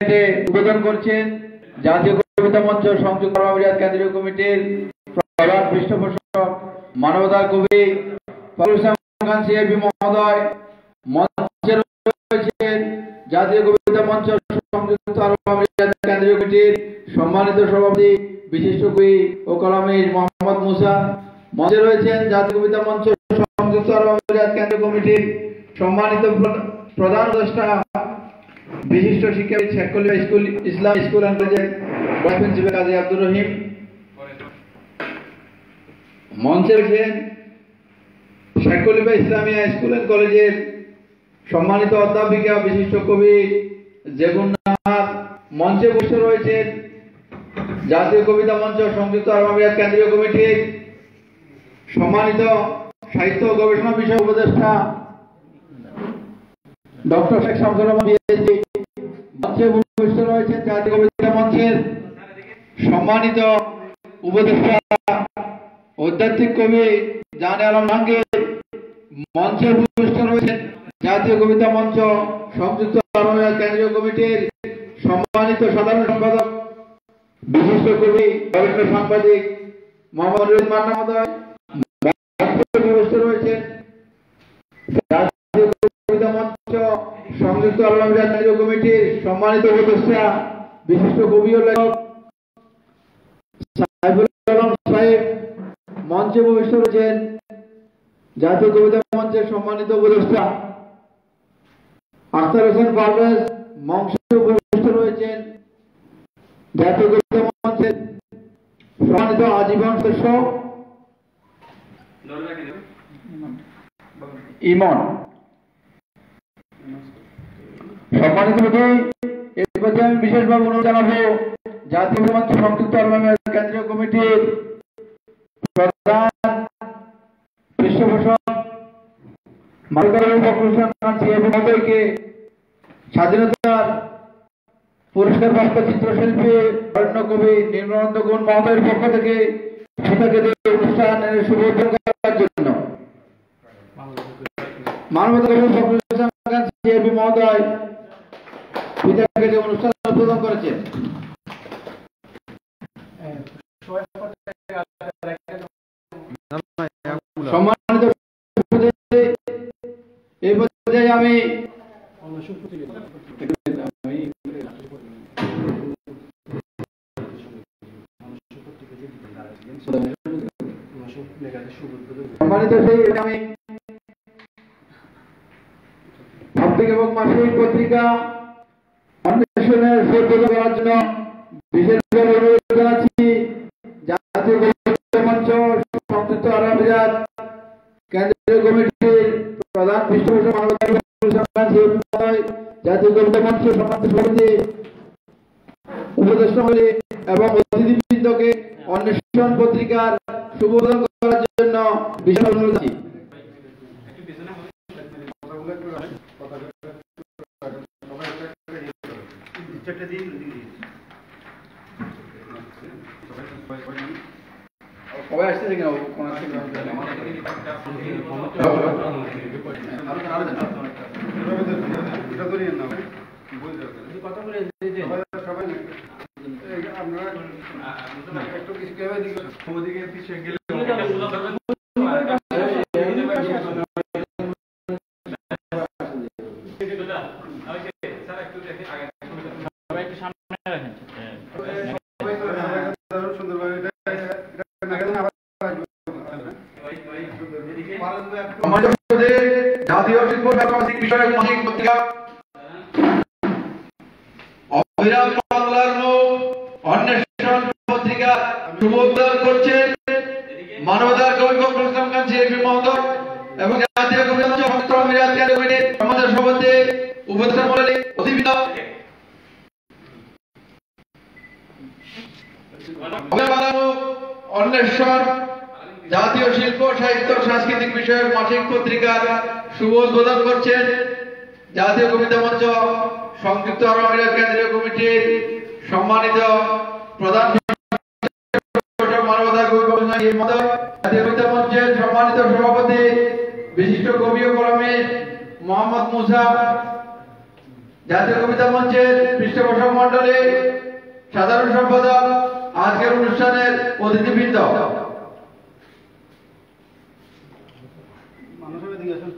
উদ্বোধন করছেন জাতীয় কবিতা মঞ্চ সংযুক্ত আরব আমিরাত কেন্দ্রীয় কমিটির প্রধান পৃষ্ঠপোষক মানবতার কবি ফখরুল ইসলাম খান সিআইপি মহোদয়। মঞ্চে রয়েছেন জাতীয় কবিতা মঞ্চ সংযুক্ত আরব আমিরাত কেন্দ্রীয় কমিটির সম্মানিত সভাপতি বিশিষ্ট কবি ও কলামিস্ট মোহাম্মদ মুসা। মঞ্চে রয়েছেন জাতীয় কবিতা মঞ্চ সংযুক্ত আরব আমিরাত কেন্দ্রীয় কমিটির সম্মানিত প্রধান উপদেষ্টা বিশিষ্ট শিক্ষাবিদ শেখ খলিফা স্কুল ইসলাম স্কুল অ্যান্ড কলেজের ভাইস প্রিন্সিপাল কাজী আব্দুর রহিম। মঞ্চে রয়েছেন শেখ খলিফা ইসলামিয়া স্কুল অ্যান্ড কলেজের সম্মানিত অধ্যাপিকা বিশিষ্ট কবি জেবুন্নাহার। মঞ্চে বসে রয়েছেন জাতীয় কবিতা মঞ্চ সংযুক্ত আরব আমিরাত কেন্দ্রীয় কমিটির সম্মানিত সাহিত্য ও গবেষণা বিষয় উপদেষ্টা ডক্টর শেখ শামসুর রহমান পিএইচডি। মঞ্চে বসে রয়েছেন জাতীয় কবিতা মঞ্চের সম্মানিত উপদেষ্টা আধ্যাত্মিক কবি জানে আলম জাহাঙ্গীর। মঞ্চে বসে রয়েছেন জাতীয় কবিতা মঞ্চ সংযুক্ত আরব আমিরাত কেন্দ্রীয় কমিটির সম্মানিত সাধারণ সম্পাদক বিশিষ্ট কবি গবেষণা সাংবাদিক মোহাম্মদ রহিম মান্না মহোদয়। বসে রয়েছেন জাতীয় কবিতা মঞ্চ সংযুক্ত আরব আমিরাত কেন্দ্রীয় কমিটির সম্মানিত উপদেষ্টা বিশিষ্ট কবি ও লেখক সাইফুল আলম সাহেব। মঞ্চে বসে রয়েছেন জাতীয় কবিতা মঞ্চের সম্মানিত উপদেষ্টা আখতার হোসেন পারভেজ। মঞ্চে বসে রয়েছেন জাতীয় কবিতা মঞ্চের সম্মানিত আজীবন সদস্য ইমন। সম্মানিত এরপরে আমি বিশেষভাবে অনুরোধ জানাবো জাতীয় মঞ্চ সংযুক্ত আরব আমিরাত কেন্দ্রীয় কমিটির প্রধান পৃষ্ঠপোষক ফখরুল ইসলাম খান সিআইপি মহোদয়কে স্বাধীনতার পুরস্কারপ্রাপ্ত চিত্রশিল্পী অরণ্য কবি নির্মলানন্দ গুণ মহোদয়ের পক্ষ থেকে অনুষ্ঠানের শুভ উদ্বোধন করার জন্য মানবতা কবি ফখরুল ইসলাম খান সিআইপি মহোদয় পিতাকে যে অনুষ্ঠান উদ্বোধন করেছেন। সম্মানিত এই পর্যায়ে আমি সাপ্তাহিক এবং মাসিক পত্রিকা অন্বেষণের উদ্বোধন করার জন্য বিশেষভাবে অনুরোধ জানাচ্ছি জাতীয় কবিতা মঞ্চ সংযুক্ত আরব আমিরাত কেন্দ্রীয় কমিটির প্রধান পৃষ্ঠপোষক জাতীয় কবিতা মঞ্চ সম্মানিত সভাপতি উপদেষ্টা এবং অতিথিবৃন্দকে অন্বেষণ পত্রিকার শুভ উদ্বোধন করার জন্য বিশেষ অনুরোধ জানাচ্ছি। সবাই আসছে কিনা জাতীয় শিল্প সাংস্কৃতিক বিষয়ক মাসিক পত্রিকা অবিরাম বাংলার মুখ অন্বেষণ পত্রিকা শুভ উদ্বোধন করছেন মানবতার কবি ফখরুল ইসলাম খান সিআইপি মহোদয় এবং জাতীয় কবিতা মঞ্চ সংযুক্ত আরব আমিরাত কেন্দ্রীয় কমিটির সম্মানিত সভাপতি উপদেষ্টা মণ্ডলী অতিথিবৃন্দ। অন্বেষণ জাতীয় শিল্প সাহিত্য সাংস্কৃতিক বিষয়ক মাসিক পত্রিকার শুভ উদ্বোধন করছেন জাতীয় কবিতা মঞ্চ সংযুক্ত আরব আমিরাত কেন্দ্রীয় কমিটির সম্মানিত প্রধান মানবতা কবি জাতীয় কবিতা মঞ্চের সম্মানিত সভাপতি বিশিষ্ট কবি ও কলামিস্ট মোহাম্মদ মুসা। জাতীয় কবিতা মঞ্চের পৃষ্ঠপোষক মন্ডলী, সাধারণ সম্পাদক, আজকের অনুষ্ঠানের অতিথিবৃন্দ, মানুষের দিকে আসুন।